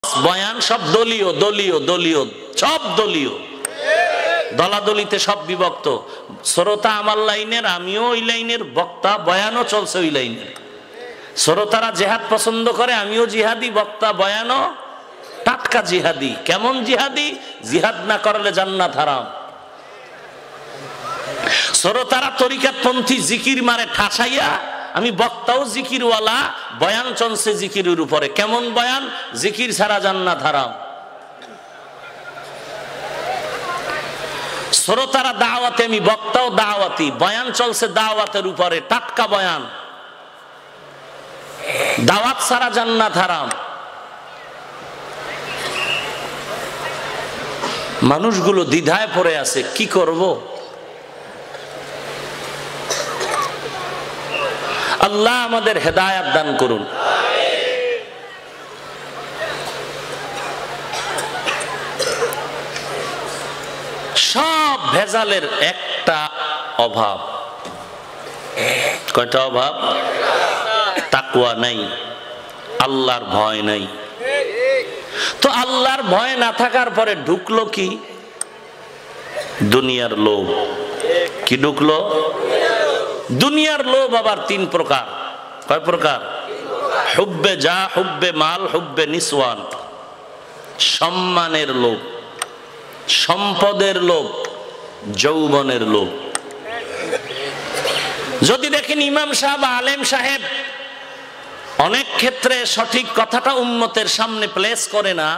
বয়ান সব দলীয় দলীয় দলীয় সব দলীয়, দলাদলিতে সব বিভক্ত। শ্রোতা আমার লাইনের, আমিও ওই লাইনের, বক্তা বয়ানও চলছে ওই লাইনের। শ্রোতারা জিহাদ পছন্দ করে, আমিও জিহাদি, বক্তা বয়ানও টাটকা জিহাদি। কেমন জিহাদি? জিহাদ না করলে জান্নাত হারাম। শ্রোতারা তরিকাতপন্থী, জিকির মারে ঠাসাইয়া, আমি বক্তাও জিকিরওয়ালা, বয়ান চলছে জিকিরের উপরে। কেমন বয়ান? জিকির ছাড়া জান্নাত হারাম। শ্রোতারা দাওয়াতে, আমি বক্তাও দাওয়াতি, বয়ান চলছে দাওয়াতের উপরে, টাটকা বয়ান। দাওয়াত ছাড়া জান্নাত হারাম। মানুষগুলো দ্বিধায় পড়ে আছে, কি করব? আল্লাহ আমাদের হেদায়েত দান করুন। সব ভেজালের একটা অভাব। কয়টা অভাব? তাকওয়া নাই, আল্লাহর ভয় নাই। তো আল্লাহর ভয় না থাকার পরে ঢুকলো কি? দুনিয়ার লোভ। কি ঢুকলো? দুনিয়ার লোভ আবার তিন প্রকার। কয় প্রকার? হুব্বে যা, হুব্বে মাল, হুব্বে নিসওয়ান। সম্মানের লোভ, সম্পদের লোভ, যৌবনের লোভ। যদি দেখেন ইমাম সাহেব, আলেম সাহেব অনেক ক্ষেত্রে সঠিক কথাটা উম্মতের সামনে প্লেস করে না,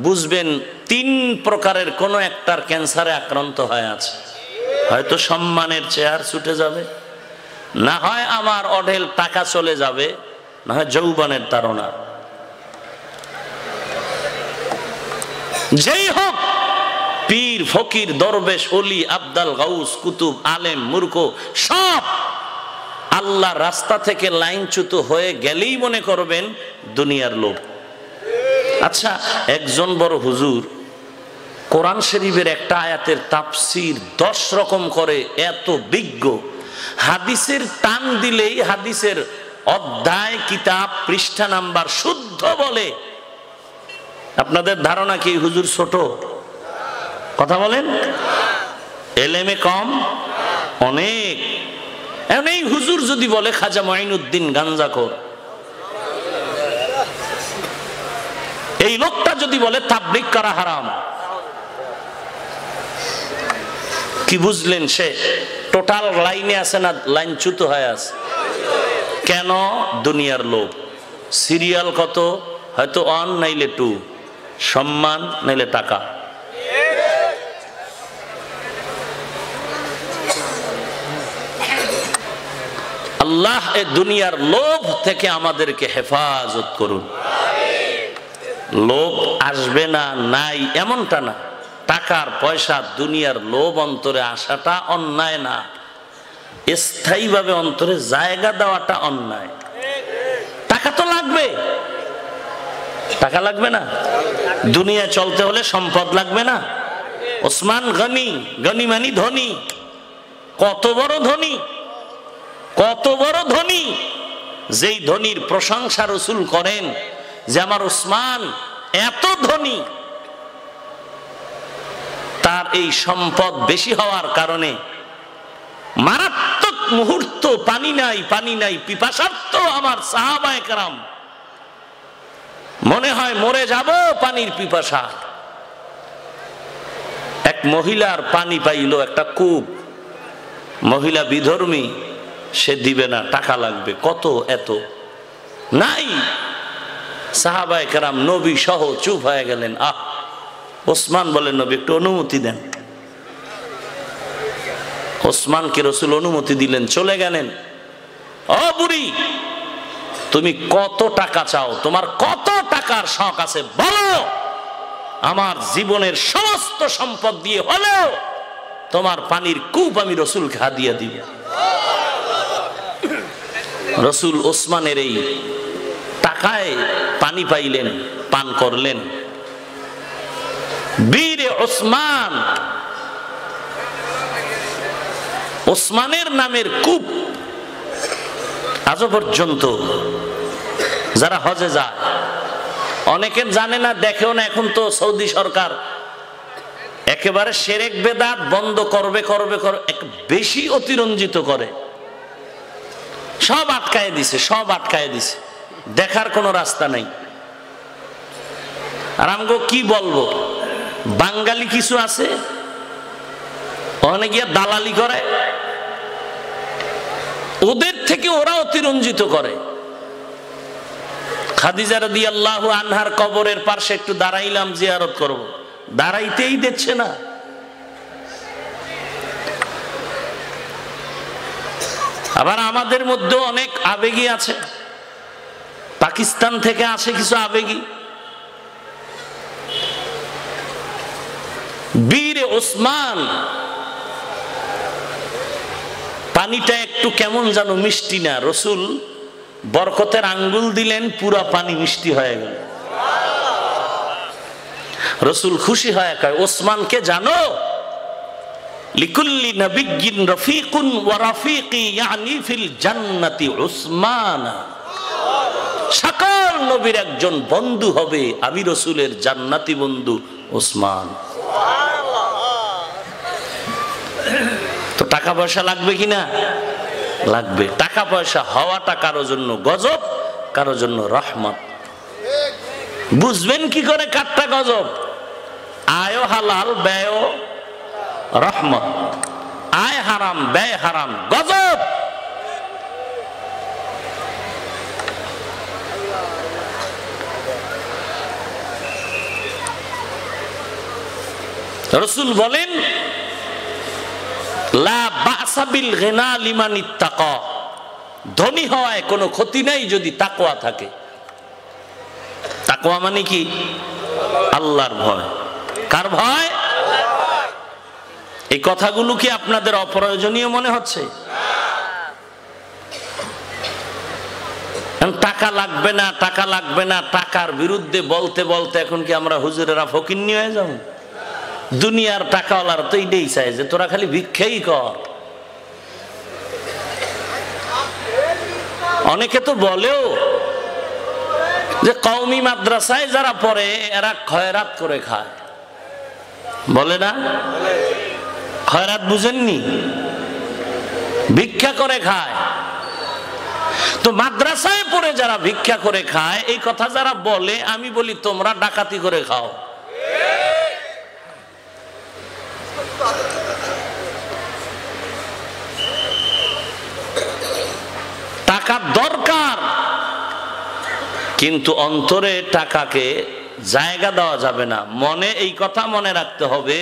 বুঝবেন তিন প্রকারের কোন একটার ক্যান্সারে আক্রান্ত হয়ে আছে। হয়তো সম্মানের চেয়ার ছুটে যাবে, না হয় আমার অঢেল টাকা চলে যাবে, না হয় যৌবনের তাড়না। যেই হোক, পীর, ফকির, দরবেশ, ওলি, আবদাল, গাউস, কুতুব, আলেম, মূর্খ, সব আল্লাহর রাস্তা থেকে লাইনচ্যুত হয়ে গেলেই মনে করবেন দুনিয়ার লোভ। আচ্ছা, একজন বড় হুজুর কোরআন শরীফের একটা আয়াতের তাফসীর 10 রকম করে, এত বিজ্ঞ, হাদিসের টান দিলেই হাদিসের অধ্যায়, কিতাব, পৃষ্ঠা নাম্বার শুদ্ধ বলে। আপনাদের ধারণা কি হুজুর ছোট? কথা বলেন। এলেমে কম? অনেক। এখন এই হুজুর যদি বলে খাজা মঈনুদ্দিন গাঞ্জাখোর, এই লোকটা যদি বলে তাবলীগ করা হারাম, কি বুঝলেন? সে টোটাল লাইনে আছে না লাইনচ্যুত হয়ে আছে? কেন? দুনিয়ার লোভ। সিরিয়াল কত? হয়তো 1 নাইলে 2, সম্মান নাইলে টাকা। আল্লাহ এ দুনিয়ার লোভ থেকে আমাদেরকে হেফাজত করুন। লোভ আসবে না, নাই এমনটা না। টাকার পয়সা, দুনিয়ার লোভ অন্তরে আসাটা অন্যায় না, স্থায়ীভাবে অন্তরে জায়গা দেওয়াটা অন্যায়। টাকা তো লাগবে, টাকা লাগবে না? দুনিয়া চলতে হলে সম্পদ লাগবে না? ওসমান গনি, গনি মানে ধনী। কত বড় ধনী, কত বড় ধনী! যেই ধনীর প্রশংসা রাসূল করেন যে আমার ওসমান এত ধনী, তার এই সম্পদ বেশি হওয়ার কারণে মারাত্মক মুহূর্ত, পানি নাই, পানি নাই, পিপাসার্ত আমার সাহাবায়ে কেরাম, মনে হয় মরে যাব পানির পিপাসা। এক মহিলার পানি পাইল, একটা কূপ, মহিলা বিধর্মী, সে দিবে না, টাকা লাগবে। কত? এত নাই। সাহাবায়ে কেরাম নবী সহ চুপ হয়ে গেলেন। ওসমান বলেন, নবী একটু অনুমতি দেন। ওসমানকে রাসূল অনুমতি দিলেন, চলে গেলেন। ও বুড়ি, তুমি কত টাকা চাও? তোমার কত টাকার শখ আছে বলো, আমার জীবনের সমস্ত সম্পদ দিয়ে হলেও তোমার পানির কূপ আমি রাসূলকে হাদিয়া দিব। রাসূল ওসমানের এই টাকায় পানি পাইলেন, পান করলেন। বীরে ওসমান, ওসমানের নামের কূপ আজও পর্যন্ত যারা হজে যায় অনেকে জানে না, দেখেও না। এখন তো সৌদি সরকার একেবারে শিরক বেদাত বন্ধ করবে করবে করবে, বেশি অতিরঞ্জিত করে, সব আটকায় দিছে, সব আটকায় দিছে, দেখার কোনো রাস্তা নেই। আর আমগো কি বলবো, বাঙালি কিছু আছে ওখানে গিয়ে দালালি করে, ওদের থেকে ওরা অতিরঞ্জিত করে। খাদিজা রাদিয়াল্লাহু আনহার কবরের পাশে একটু দাঁড়াইলাম, জিয়ারত করব, দাঁড়াইতেই দিচ্ছে না। আবার আমাদের মধ্যে অনেক আবেগী আছে, পাকিস্তান থেকে আসে কিছু আবেগী। বীর ওসমান, পানিটা একটু কেমন যেন মিষ্টি না, রসুল বরকতের আঙ্গুল দিলেন, পুরা পানি মিষ্টি হয়ে গেল। রসুল খুশি হয়ে কয়, ওসমানকে জানো? লিকুল্লি নবিয়্যিন রফিকুন ওয়া রাফিকি ইয়ানি ফিল জান্নাতি উসমান। সকল নবীর একজন বন্ধু হবে, আমি রসুলের জান্নাতি বন্ধু ওসমান। তো টাকা পয়সা লাগবে কিনা? লাগবে। টাকা পয়সা হওয়াটা কারো জন্য গজব, কারো জন্য রহমত। বুঝবেন কি করে কারটা গজব? আয় হালাল, ব্যয় রহমত। আয় হারাম, ব্যয় হারাম, গজব। রাসূল বলেন, লা বা'সা বিল গিনা লিমান ইত্তাকা। ধনী হওয়ায় কোনো ক্ষতি নাই যদি তাকওয়া থাকে। তাকওয়া মানে কি? আল্লাহর ভয়। কার ভয়? এই কথাগুলো কি আপনাদের অপ্রয়োজনীয় মনে হচ্ছে? টাকা লাগবে না, টাকা লাগবে না, টাকার বিরুদ্ধে বলতে বলতে এখন কি আমরা হুজুরেরা ফকিন্নি হয়ে যাব? দুনিয়ার টাকাওয়ালার তো এইটাই চাই যে তোরা খালি ভিক্ষাই কর। অনেকে তো বলেও যে কওমি মাদ্রাসায় যারা পড়ে এরা খয়রাত করে খায়, বলে না? খয়রাত বুঝেননি? ভিক্ষা করে খায়। তো মাদ্রাসায় পড়ে যারা ভিক্ষা করে খায়, এই কথা যারা বলে, আমি বলি তোমরা ডাকাতি করে খাও। টাকা দরকার, কিন্তু অন্তরে টাকাকে জায়গা দেওয়া যাবে না। মনে এই কথা মনে রাখতে হবে,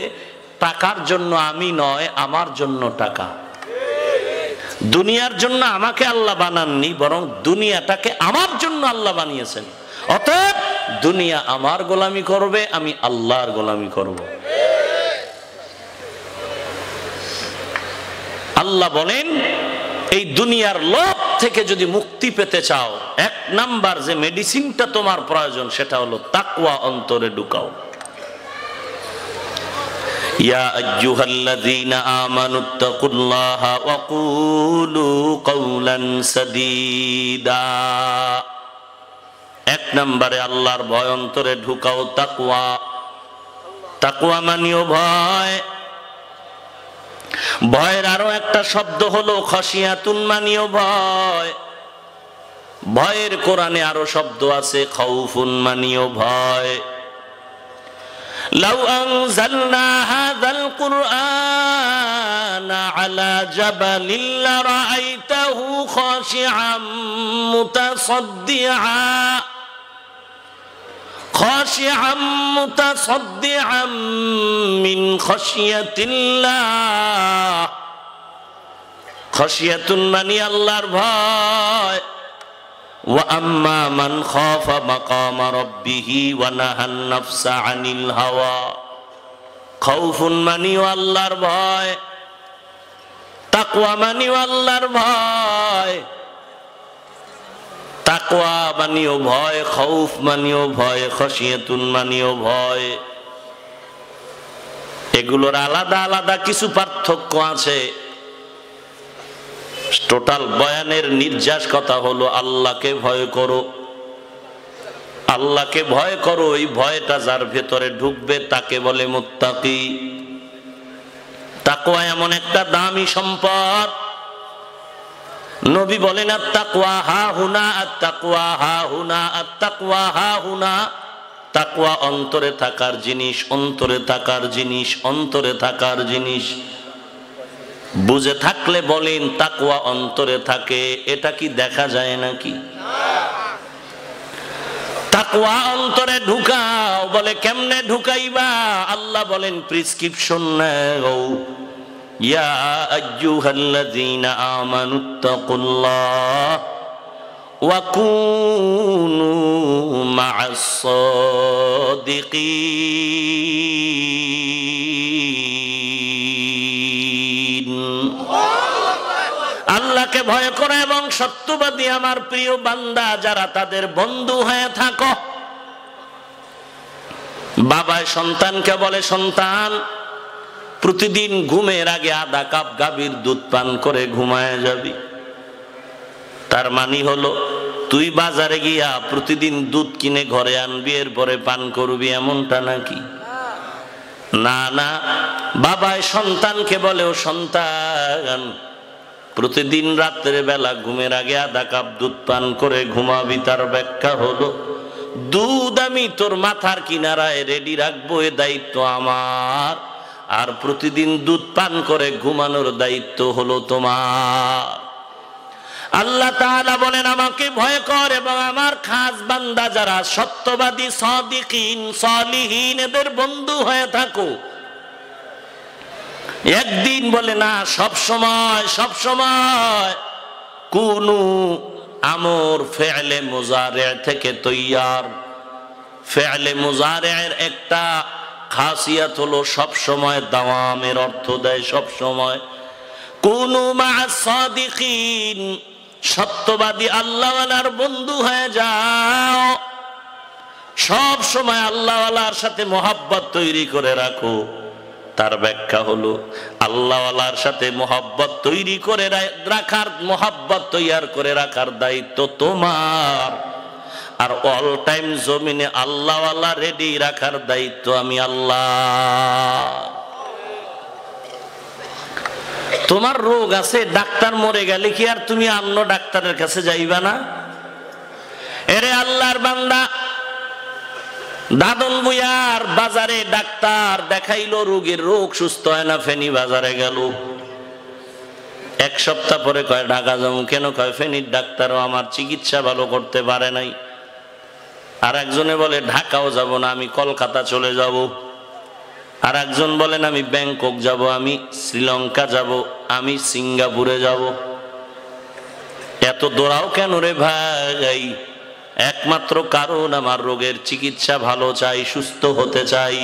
টাকার জন্য আমি নয়, আমার জন্য টাকা। দুনিয়ার জন্য আমাকে আল্লাহ বানাননি, বরং দুনিয়াটাকে আমার জন্য আল্লাহ বানিয়েছেন। অতএব দুনিয়া আমার গোলামি করবে, আমি আল্লাহর গোলামি করব। আল্লাহ বলেন, এই দুনিয়ার লোভ থেকে যদি মুক্তি পেতে চাও, এক নাম্বার যে মেডিসিনটা তোমার প্রয়োজন সেটা হলো তাকওয়া অন্তরে ঢুকাও। ইয়া আইয়ুহাল্লাযীনা আমানুত্তাকুল্লাহা ওয়া কুলু কাওলান সাদীদা। এক নম্বরে আল্লাহর ভয় অন্তরে ঢুকাও, তাকওয়া। তাকওয়া মানিও ভয়। ভয়ের আরো একটা শব্দ হলো খাশিয়াতুন, মানিও ভয়। ভয়ের কোরআনে আরো শব্দ আছে খাউফুন, মানিও ভয়। লাউ আনজালনা হাযাল কুরআনা আলা জাবালিন লারাআইতাহু খাশিআম মুতাসাদ্দিআ خاشعا متصدعا من خشية الله। خشية মানি আল্লাহর ভয়। وأما من خاف مقام ربه ونهى النفس عن الهوى। خوف মানি আল্লাহর ভয়। তাকওয়া মানি আল্লাহর ভয়। তাকওয়া মানিও ভয়, খাউফ মানিও ভয়, খাশিয়াতুন মানিও ভয়। এগুলোর আলাদা আলাদা কিছু পার্থক্য আছে। টোটাল বয়ানের নির্যাস কথা হলো আল্লাহকে ভয় করো। আল্লাহকে ভয় করো, এই ভয়টা যার ভেতরে ঢুকবে তাকে বলে মুত্তাকি। তাকওয়া এমন একটা দামি সম্পদ। নবী বলেন আত-তাকওয়া হাহুনা, আত-তাকওয়া হাহুনা, আত-তাকওয়া হাহুনা। তাকওয়া অন্তরে থাকার জিনিস, অন্তরে থাকার জিনিস, অন্তরে থাকার জিনিস। বুঝে থাকলে বলেন তাকওয়া অন্তরে থাকে, এটা কি দেখা যায় নাকি? তাকওয়া অন্তরে ঢুকাও, বলে কেমনে ঢুকাইবা? আল্লাহ বলেন প্রেসক্রিপশন নাও। ইয়া আইয়ুহাল্লাযীনা আমানুত্তাকুল্লাহ ওয়া কুনু মা'আস সাদিকিন। আল্লাহকে ভয় করো এবং সত্যবাদী আমার প্রিয় বান্দা যারা, তাদের বন্ধু হয়ে থাকো। বাবায় সন্তানকে বলে, সন্তান প্রতিদিন ঘুমের আগে আধা কাপ গাভীর দুধ পান করে ঘুমায় যাবি। তার মানে হলো তুই বাজারে গিয়া প্রতিদিন দুধ কিনে ঘরে আনবি, এরপরে পান করবি, এমনটা নাকি? না না, বাবায় সন্তানকে বলে, ও সন্তান প্রতিদিন রাত্রে বেলা ঘুমের আগে আধা কাপ দুধ পান করে ঘুমাবি। তার ব্যাখ্যা হলো দুধ আমি তোর মাথার কিনারায় রেডি রাখবো, এ দায়িত্ব আমার, আর প্রতিদিন দুধ পান করে ঘুমানোর দায়িত্ব হলো তোমার। আল্লাহ তাআলা বলেন আমাকে ভয় কর এবং আমার খাস বান্দা যারা সত্যবাদী, সাদিকিন, সালিহিন, এদের বন্ধু হয়ে থাকো। একদিন বলে না, সব সময়, সব সময়। কুনু আমর ফেলে মুজারে থেকে তৈয়ার। ফেলে মুজারের একটা খাসিয়াত হলো সব সময় দাওয়ামের অর্থ দেয়, সব সময়। কুনু মা'আস সাদিকিন, সত্যবাদী আল্লাহওয়ালার বন্ধু হয়ে যাও। সব সময় আল্লাহওয়ালার সাথে মহব্বত তৈরি করে রাখো। তার ব্যাখ্যা হলো আল্লাহওয়ালার সাথে মহব্বত তৈরি করে রাখার, মহব্বত তৈয়ার করে রাখার দায়িত্ব তোমার, আর অল টাইম জমিনে আল্লাহওয়ালা রেডি রাখার দায়িত্ব আমি আল্লাহ। তোমার রোগ আছে, ডাক্তার মরে গেলে কি আর তুমি অন্য ডাক্তারের কাছে যাইবা না? এরে আল্লাহর বান্দা, দাদন বুয়ার বাজারে ডাক্তার দেখাইলো, রোগীর রোগ সুস্থ হয় না, ফেনী বাজারে গেল। এক সপ্তাহ পরে কয় ঢাকা যাবো। কেন? কয় ফেনীর ডাক্তারও আমার চিকিৎসা ভালো করতে পারে নাই। আর একজনে বলে ঢাকাও যাব না, আমি কলকাতা চলে যাব। আর একজন বলেন আমি ব্যাংকক যাব, আমি শ্রীলঙ্কা যাব, আমি সিঙ্গাপুরে যাব। এত দৌড়াও কেন রে ভাই? একমাত্র কারণ আমার রোগের চিকিৎসা ভালো চাই, সুস্থ হতে চাই।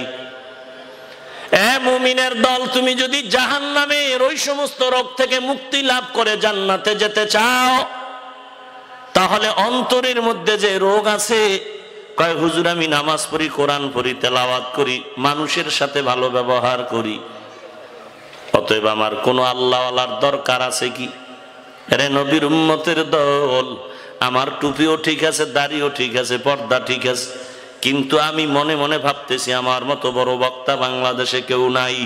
এ মুমিনের দল, তুমি যদি জাহান্নামের ওই সমস্ত রোগ থেকে মুক্তি লাভ করে জান্নাতে যেতে চাও, তাহলে অন্তরের মধ্যে যে রোগ আছে, কয় হুজুর আমি নামাজ পড়ি, কোরআন পড়ি, তেলাওয়াত করি, মানুষের সাথে ভালো ব্যবহার করি, অতএব আমার কোনো আল্লাহওয়ালার দরকার আছে কি? আরে নবীর উম্মতের দল, আমার টুপিও ঠিক আছে, দাড়িও ঠিক আছে, পর্দা ঠিক আছে, কিন্তু আমি মনে মনে ভাবতেছি আমার মতো বড় বক্তা বাংলাদেশে কেউ নাই।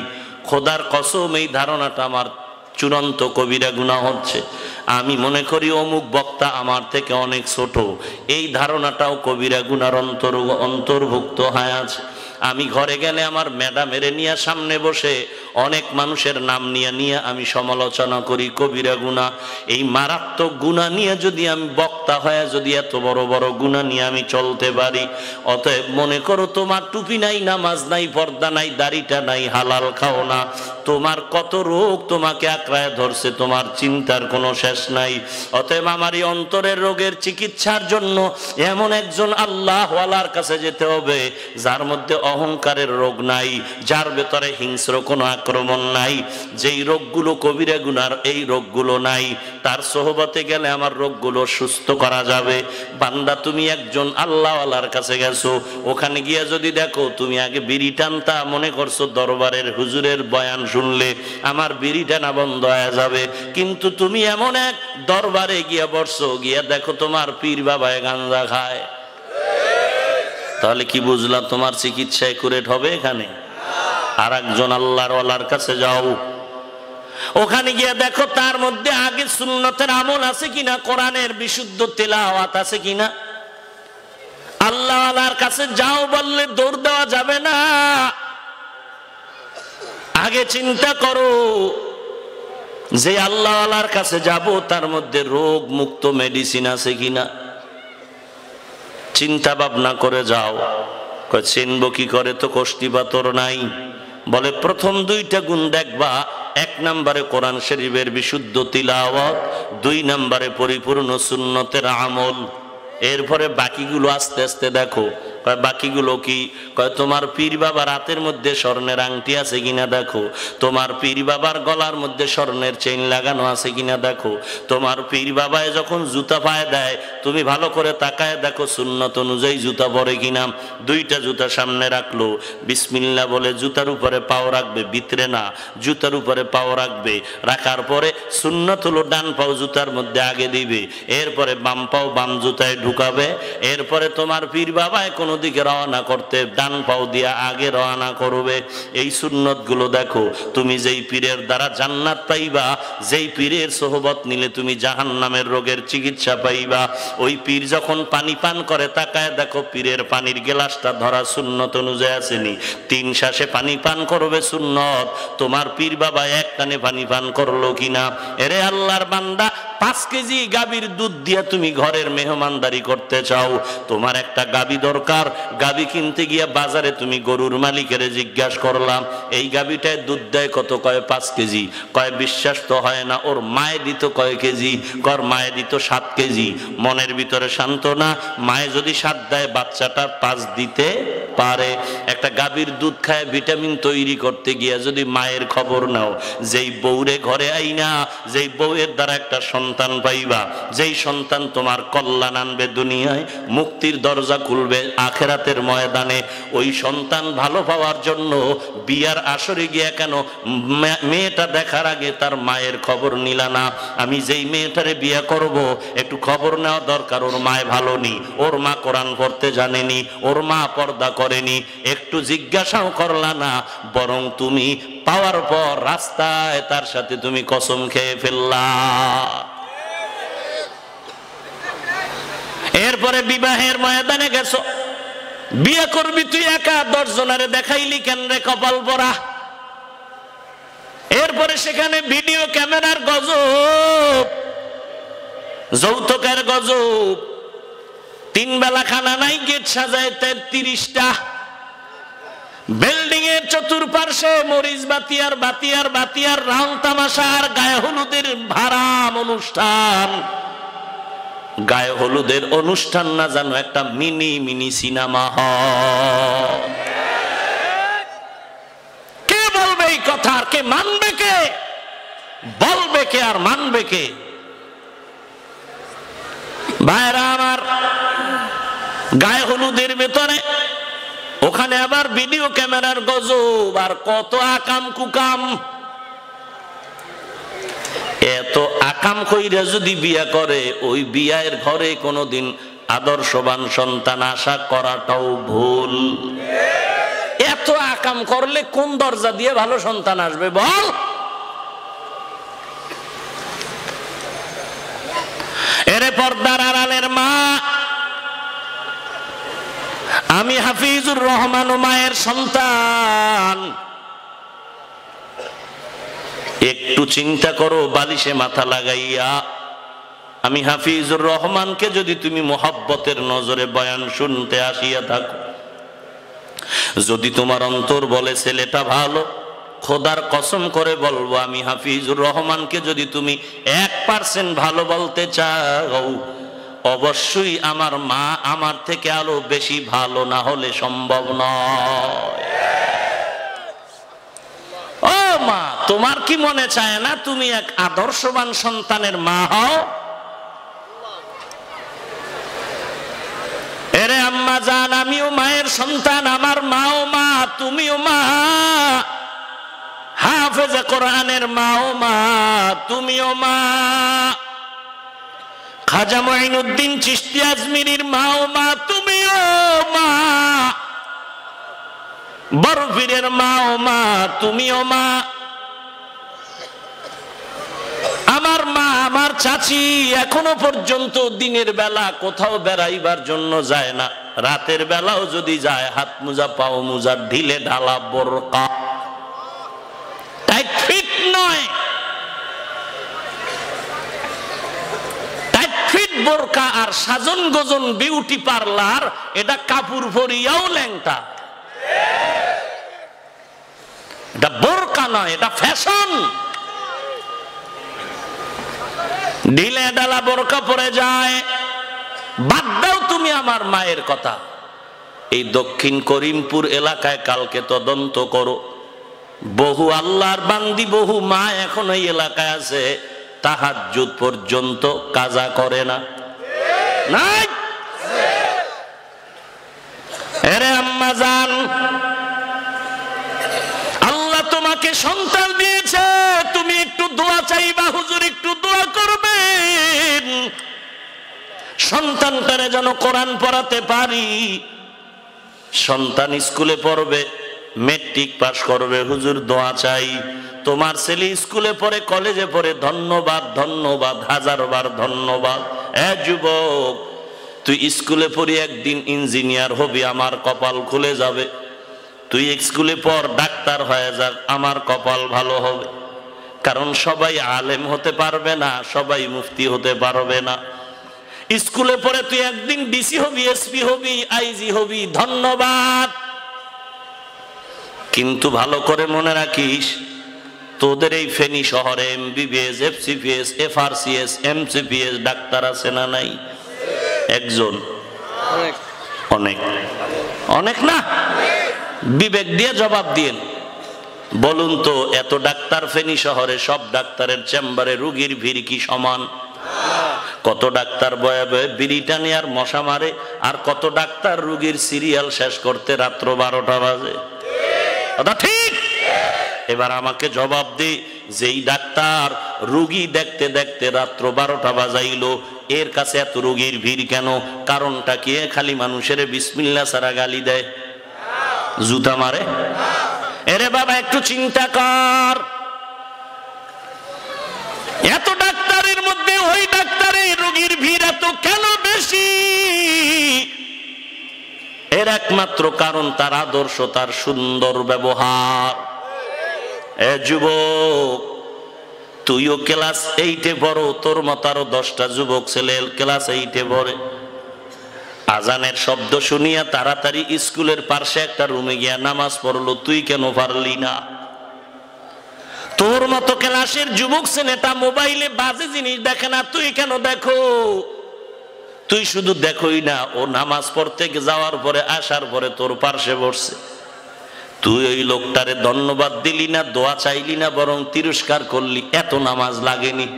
খোদার কসম, এই ধারণাটা আমার চূড়ান্ত কবিরা গুনাহ হচ্ছে। আমি মনে করি অমুক বক্তা আমার থেকে অনেক ছোট, এই ধারণাটাও কবিরা গুনার অন্তর্ভুক্ত হয়ে আছে। আমি ঘরে গেলে আমার ম্যাডামের নিয়ে সামনে বসে অনেক মানুষের নাম নিয়ে আমি সমালোচনা করি, কবিরা গুনাহ। এই মারাত্মক গুনাহ নিয়ে যদি আমি বক্তা হয়ে যদি এত বড় বড় গুনাহ নিয়ে আমি চলতে পারি, অতএব মনে করো তোমার টুপি নাই, নামাজ নাই, পর্দা নাই, দাড়িটা নাই, হালাল খাও না, তোমার কত রোগ তোমাকে আঁকড়ায় ধরছে, তোমার চিন্তার কোনো শেষ নাই। অতএব আমার এই অন্তরের রোগের চিকিৎসার জন্য এমন একজন আল্লাহওয়ালার কাছে যেতে হবে যার মধ্যে অহংকারের রোগ নাই, যার ভেতরে হিংস্র কোনো আক্রমণ নাই, যেই রোগগুলো কবিরা গুনার এই রোগগুলো নাই। তার সোহবতে গেলে আমার রোগগুলো সুস্থ করা যাবে। বান্দা, তুমি একজন আল্লাহওয়ালার কাছে গেছো, ওখানে গিয়া যদি দেখো তুমি আগে বিড়ি টানতা, মনে করছো দরবারের হুজুরের বয়ান শুনলে আমার বিড়ি টানা বন্ধ হয়ে যাবে, কিন্তু তুমি এমন এক দরবারে গিয়া বসছো, গিয়া দেখো তোমার পীর বাবায় গাঞ্জা খায়। তাহলে কি বুঝলা? তোমার চিকিৎসা একুরেট হবে এখানে? আর একজন আল্লাহর ওয়ালার কাছে যাও, ওখানে গিয়ে দেখো তার মধ্যে আগে সুন্নতের আমল আছে কিনা, কোরআনের বিশুদ্ধ তেলাওয়াত আছে কিনা। আল্লাহ ওয়ালার কাছে যাও বললে দৌড় দেওয়া যাবে না, আগে চিন্তা করো যে আল্লাহ ওয়ালার কাছে যাব তার মধ্যে রোগ মুক্ত মেডিসিন আছে কিনা। চিন্তা ভাবনা করে যাও। চিনবো কি করে? তো কোষ্ঠী পাথর নাই। বলে প্রথম দুইটা গুণ দেখবা, এক নম্বরে কোরআন শরীফের বিশুদ্ধ তিলাওয়াত, দুই নম্বরে পরিপূর্ণ সুন্নতের আমল। এরপরে বাকিগুলো আস্তে আস্তে দেখো। বাকিগুলো কি? তোমার পীর বাবা রাতের মধ্যে স্বর্ণের আংটি আছে কিনা দেখো, তোমার পীর বাবার গলার মধ্যে স্বর্ণের চেইন লাগানো আছে কিনা দেখো, তোমার পীর বাবায় যখন জুতা পায়ে দেয় তুমি ভালো করে তাকায় দেখো সুন্নত অনুযায়ী জুতা পরে কিনা। দুইটা জুতা সামনে রাখলো, বিসমিল্লাহ বলে জুতার উপরে পাও রাখবে, ভিতরে না, জুতার উপরে পাও রাখবে। রাখার পরে সুন্নত হলো ডান পাও জুতার মধ্যে আগে দিবে, এরপরে বাম পাও বাম জুতায় ঢুকাবে। এরপরে তোমার পীর বাবায় কোনো দিকে রওনা করতে ডান পাও দিয়া আগে রওনা করবে। এই সুন্নত গুলো দেখো। তুমি যেই পীরের দ্বারা জান্নাত পাইবা, যেই পীরের সোহবত নিলে তুমি জাহান্নামের রোগের চিকিৎসা পাইবা, ওই পীর যখন পানি পান করে তাকায় দেখো পীরের পানির গ্লাসটা ধরা সুন্নত অনুযায়ী আসেনি। 3 শ্বাসে পানি পান করবে সুন্নত। তোমার পীর বাবা এক টানে পানি পান করলো কিনা? এরে আল্লাহর বান্দা, 5 কেজি গাভীর দুধ দিয়ে তুমি ঘরের মেহমানদারি করতে চাও, তোমার একটা গাভী দরকার। গাভী কিনতে গিয়া বাজারে তুমি গরুর মালিকের জিজ্ঞাসা করলাম এই গাভীটায় দুধ দেয় কত? কয় 5 কেজি। কয় বিশ্বাস তো হয় না, ওর মায়ে দিত কয় কেজি? কর মায়ে দিত 7 কেজি। মনের ভিতরে সান্ত্বনা, মায়ে যদি 7 দেয় বাচ্চাটা 5 দিতে পারে। একটা গাভীর দুধ খায় ভিটামিন তৈরি করতে গিয়া যদি মায়ের খবর নাও, যেই বউরে ঘরে আইনা, যেই বউয়ের দ্বারা একটা সন্তান পাইবা, যেই সন্তান তোমার কল্যাণ আনবে দুনিয়ায়, মুক্তির দরজা খুলবে আখেরাতের ময়দানে, ওই সন্তান ভালো পাওয়ার জন্য বিয়ার আসরে গিয়া কেন মেয়েটা দেখার আগে তার মায়ের খবর নিলা না? আমি যেই মেয়েটারে বিয়া করব একটু খবর নেওয়া দরকার, ওর মায় ভালো নি, ওর মা কোরআন পড়তে জানেনি, ওর মা পর্দা করেনি, একটু জিজ্ঞাসাও করলা না, বরং তুমি পাওয়ার পর রাস্তায় তার সাথে তুমি কসম খেয়ে ফেললা। এরপরে বিবাহের ময়দানে গেছো, বিয়ে করবি তুই একা, 10 জনারে দেখাইলি কেন রে কপাল পরা? এরপরে সেখানে ভিডিও ক্যামেরার গজব, যৌতুকের গজব, 3 বেলা খানা নাই, গেট সাজায় 33টা, বিল্ডিং এর চতুর্পার্শ্বে মরিচ বাতি আর বাতি আর বাতি আর রাউন্ড তামাশা আর গায়ে হলুদের ভারাম অনুষ্ঠান। গায়ে হলুদের অনুষ্ঠান না জানো একটা মিনি মিনি সিনেমা হল। কে বলবে এই কথা? আর কে মানবে? কে বলবে? কে আর মানবে কে? ভাইরা আমার, গায়ে হলুদের ভেতরে ওখানে আবার ভিডিও ক্যামেরার গজব আর কত আকাম কুকাম। এত আকাম কইরা যদি বিয়া করে, ওই বিয়ের ঘরে কোনোদিন আদর্শবান সন্তান আশা করাটাও ভুল। এত আকাম করলে কোন দরজা দিয়ে ভালো সন্তান আসবে বল? এরে পর্দার আড়ালের মা, আমি হাফিজুর রহমান ও মায়ের সন্তান, একটু চিন্তা করো। বালিশে মাথা লাগাইয়া আমি হাফিজুর রহমানকে যদি তুমি মোহাব্বতের নজরে বয়ান শুনতে আসিয়া থাকো, যদি তোমার অন্তর বলে ছেলেটা ভালো, খোদার কসম করে বলবো আমি হাফিজুর রহমানকে যদি তুমি 1% ভালো বলতে চাও, অবশ্যই আমার মা আমার থেকে আরো বেশি ভালো না হলে সম্ভব নয়। ও মা, তোমার কি মনে চায় না তুমি এক আদর্শবান সন্তানের মা হও? এরে আম্মা জান, আমিও মায়ের সন্তান, আমার মাও মা, তুমিও মা, হাফেজে কোরআনের মাও মা, তুমিও মা, খাজা মঈনুদ্দিন চিশতি আজমিরির মাও মা, তুমিও মা, বড় পীরের মাও মা, তুমিও মা। আমার মা, আমার চাচি এখনো পর্যন্ত দিনের বেলা কোথাও বেড়াইবার জন্য যায় না, রাতের বেলাও যদি যায় হাত মোজা পাও মোজা ঢিলে ঢালা বোরকা, টাইট ফিট নয়, টাইট ফিট বোরকা আর সাজন গজন বিউটি পার্লার, এটা কাপড় পরিয়াও ল্যাংটা, এটা বোরকা নয়, এটা ফ্যাশন। ঢিলে ঢালা বোরকা পরে যায়। বাদ দাও তুমি আমার মায়ের কথা। এই দক্ষিণ করিমপুর এলাকায় কালকে তদন্ত করো, বহু আল্লাহর বান্দি, বহু মা এখন এই এলাকায় আছে, তাহাজ্জুদ পর্যন্ত কাজা করে না। নাই? এরে আম্মা জান, আল্লাহ তোমাকে সন্তান দিয়েছে, তুমি একটু দোয়া চাইবা, হুজুর একটু দোয়া করবেন সন্তানটারে যেন কোরআন পড়াতে পারি। সন্তান স্কুলে পড়বে, মেট্রিক পাস করবে, হুজুর দোয়া চাই। তোমার ছেলে স্কুলে পড়ে, কলেজে পড়ে, ধন্যবাদ ধন্যবাদ, হাজারবার ধন্যবাদ। এ যুবক, তুই স্কুলে পড়ি একদিন ইঞ্জিনিয়ার হবি, আমার কপাল খুলে যাবে। তুই স্কুলে পড়, ডাক্তার হয়ে যাক, আমার কপাল ভালো হবে। কারণ সবাই আলেম হতে পারবে না, সবাই মুফতি হতে পারবে না। স্কুলে পড়ে তুই একদিন ডিসি হবি, এসপি হবি, আইজি হবি, ধন্যবাদ। কিন্তু ভালো করে মনে রাখিস, তোদের এই ফেনী শহরে MBBS, FCPS, FRCS, MCPS doctor আছে না নাই? একজন? অনেক? অনেক না? বিবেক দিয়ে জবাব দিন, বলুন তো, এত ডাক্তার ফেনী শহরে, সব ডাক্তারের চেম্বারে রোগীর ভিড় কি সমান? কত ডাক্তার বয়ে বয়ে বিড়িটা নিয়ে আর মশা মারে, আর কত ডাক্তার রোগীর সিরিয়াল শেষ করতে রাত্র 12টা বাজে। কথা ঠিক? এবার আমাকে জবাব দে, যেই ডাক্তার রোগী দেখতে দেখতে রাত্র 12টা বাজাইলো, এর কাছে এত রোগীর ভিড় কেন? কারণটা কি? খালি মানুষের বিসমিল্লাহ ছাড়া গালি দেয়, জুতা মারে? এরে বাবা, একটু চিন্তা কর, এত ডাক্তারের মধ্যে ওই ডাক্তারের রোগীর ভিড় এত কেন বেশি? এর একমাত্র কারণ তার আদর্শ, তার সুন্দর ব্যবহার। এ যুবক, তুইও ক্লাস 8-এ পড়ো, তোর মতো আরো 10টা যুবক ছেলে ক্লাস 8-এ পড়ে। আজানের শব্দ শুনিয়া তাড়াতাড়ি স্কুলের পাশে একটা রুমে গিয়া নামাজ পড়লো, তুই কেন পারলি না? তোর মতো ক্লাসের যুবক ছেলেটা মোবাইলে বাজে জিনিস দেখে না, তুই কেন দেখো? তুই শুধু দেখোই না, ও নামাজ পড়তে যাওয়ার পরে আসার পরে তোর পাশে বসছে, তুই ওই লোকটারে ধন্যবাদ দিলি না, দোয়া চাইলি না, বরং তিরস্কার করলি। এত নামাজ লাগেনি?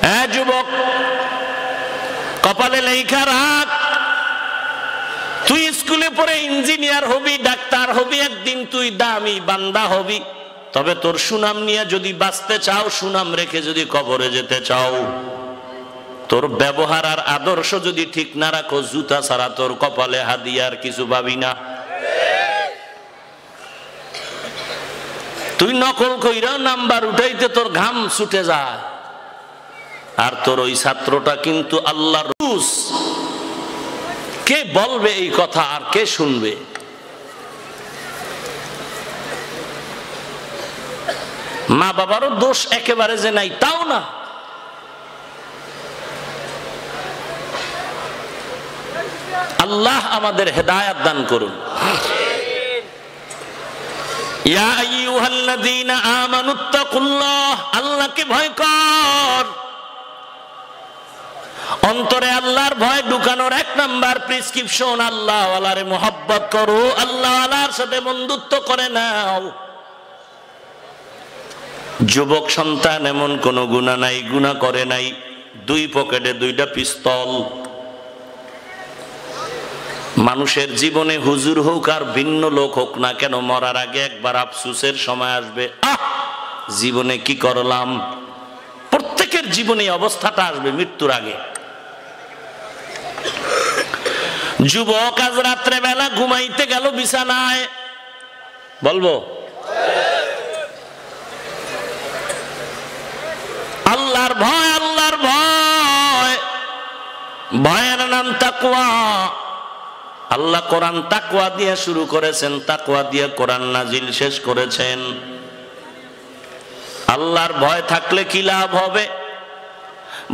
হ্যাঁ যুবক, কপালে লেখা রাখ, তুই স্কুলে পড়ে ইঞ্জিনিয়ার হবি, ডাক্তার হবি, একদিন তুই দামি বান্দা হবি। তবে তোর সুনাম নিয়ে যদি বাঁচতে চাও, সুনাম রেখে যদি কবরে যেতে চাও, তোর ব্যবহার আর আদর্শ যদি ঠিক না রাখো, জুতা ছাড়া তোর কপালে হাদিয়ার কিছু পাবি না। তুই নকল কইরা নাম্বার উঠাইতে তোর ঘাম ছুটে যায়, আর তোর ওই ছাত্রটা কিন্তু আল্লাহর রুস। কে বলবে এই কথা আর কে শুনবে? মা বাবারও দোষ একেবারে যে নাই তাও না। আল্লাহ আমাদের হেদায়েত দান করুন। ইয়া আইয়ুহাল্লাযীনা আমানুত্তাকুল্লাহ, আল্লাহকে ভয় কর। অন্তরে আল্লাহর ভয় ঢুকানোর 1 নাম্বার প্রেসক্রিপশন, আল্লাহ ওয়ালারে মোহাব্বত করো, আল্লাহ ওয়ালার সাথে বন্ধুত্ব করে নাও। যুবক সন্তান এমন কোন গুনাহ নাই, গুনাহ করে নাই, 2 পকেটে 2টা পিস্তল। মানুষের জীবনে হুজুর হোক আর ভিন্ন লোক হোক না কেন, মরার আগে একবার আফসোসের সময় আসবে, জীবনে কি করলাম। প্রত্যেকের জীবনে অবস্থাটা আসবে মৃত্যুর আগে। যুবক আজ রাত্রে বেলা ঘুমাইতে গেল বিছানায়, বলবো আল্লাহর ভয়, আল্লাহর ভয়, ভয়ের নাম তাকওয়া। আল্লাহ কোরআন তাকওয়া দিয়ে শুরু করেছেন, তাকওয়া দিয়ে কোরআন নাজিল শেষ করেছেন। আল্লাহর ভয় থাকলে কি লাভ হবে?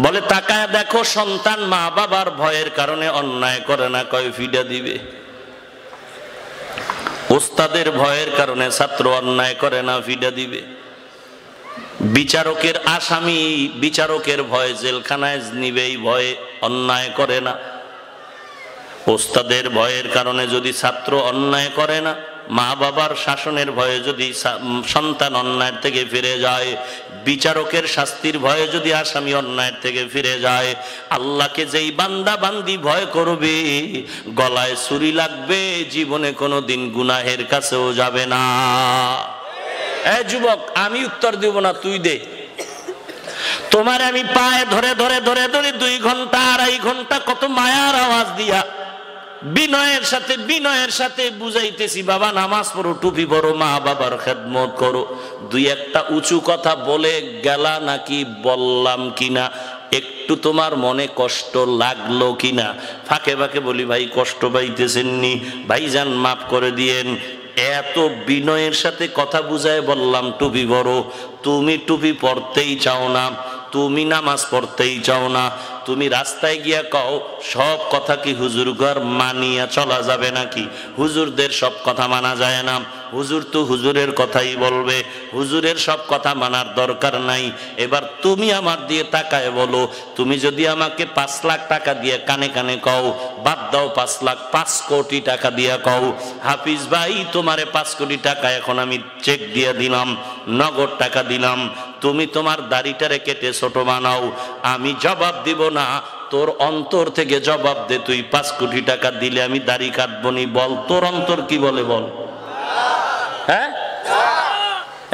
বলে তাকায় দেখো, সন্তান মা বাবার ভয়ের কারণে অন্যায় করে না, কয় ফিডা দিবে। ওস্তাদের ভয়ের কারণে ছাত্র অন্যায় করে না, ফিডা দিবে। বিচারকের আসামি, বিচারকের ভয়ে জেলখানায় নিবে, এই ভয়ে অন্যায় করে না। ওস্তাদের ভয়ের কারণে যদি ছাত্র অন্যায় করে না, মা বাবার শাসনের ভয়ে যদি সন্তান অন্যায়ের থেকে ফিরে যায়, বিচারকের শাস্তির ভয়ে যদি আসামি অন্যায়ের থেকে ফিরে যায়, আল্লাহকে যেই বান্দা বান্দি ভয় করবে, গলায় ছুরি লাগবে, জীবনে কোনোদিন গুনাহের কাছেও যাবে না। এই যুবক, আমি উত্তর দিব না, তুই দে। তোমার আমি পায়ে ধরে ধরে ধরে ধরে 2 ঘন্টা 2.5 ঘন্টা কত মায়ার আওয়াজ দিয়া বিনয়ের সাথে বুঝাইতেছি, বাবা নামাজ পড়ো, টুপি পরো, মা বাবার খেদমত করো। 2-1টা উঁচু কথা বলে গেলা নাকি, বললাম কিনা, একটু তোমার মনে কষ্ট লাগলো কিনা? ফাঁকে ফাঁকে বলি, ভাই কষ্ট পাইতেছেননি, ভাইজান মাফ করে দিয়েন। এত বিনয়ের সাথে কথা বুঝায় বললাম টুপি পরো, তুমি টুপি পরতেই চাও না, তুমি নামাজ পড়তেই চাও না, তুমি রাস্তায় গিয়া কও সব কথা কি হুজুর ঘর মানিয়া চলা যাবে নাকি? হুজুরদের সব কথা মানা যায় না, হুজুর তো হুজুরের কথাই বলবে, হুজুরের সব কথা মানার দরকার নাই। এবার তুমি আমার দিয়ে তাকায় বলো, তুমি যদি আমাকে 5 লাখ টাকা দিয়ে কানে কানে কও, বাদ দাও 5 লাখ, 5 কোটি টাকা দিয়ে কও, হাফিজ ভাই তোমারে 5 কোটি টাকা এখন আমি চেক দিয়ে দিলাম, নগদ টাকা দিলাম, তুমি তোমার দাড়িটারে কেটে ছোট বানাও, আমি জবাব দিব না, তোর অন্তর থেকে জবাব দে, তুই 5 কোটি টাকা দিলে আমি দাড়ি কাটবো নি, বল তোর অন্তর কি বলে, বল। হ্যাঁ,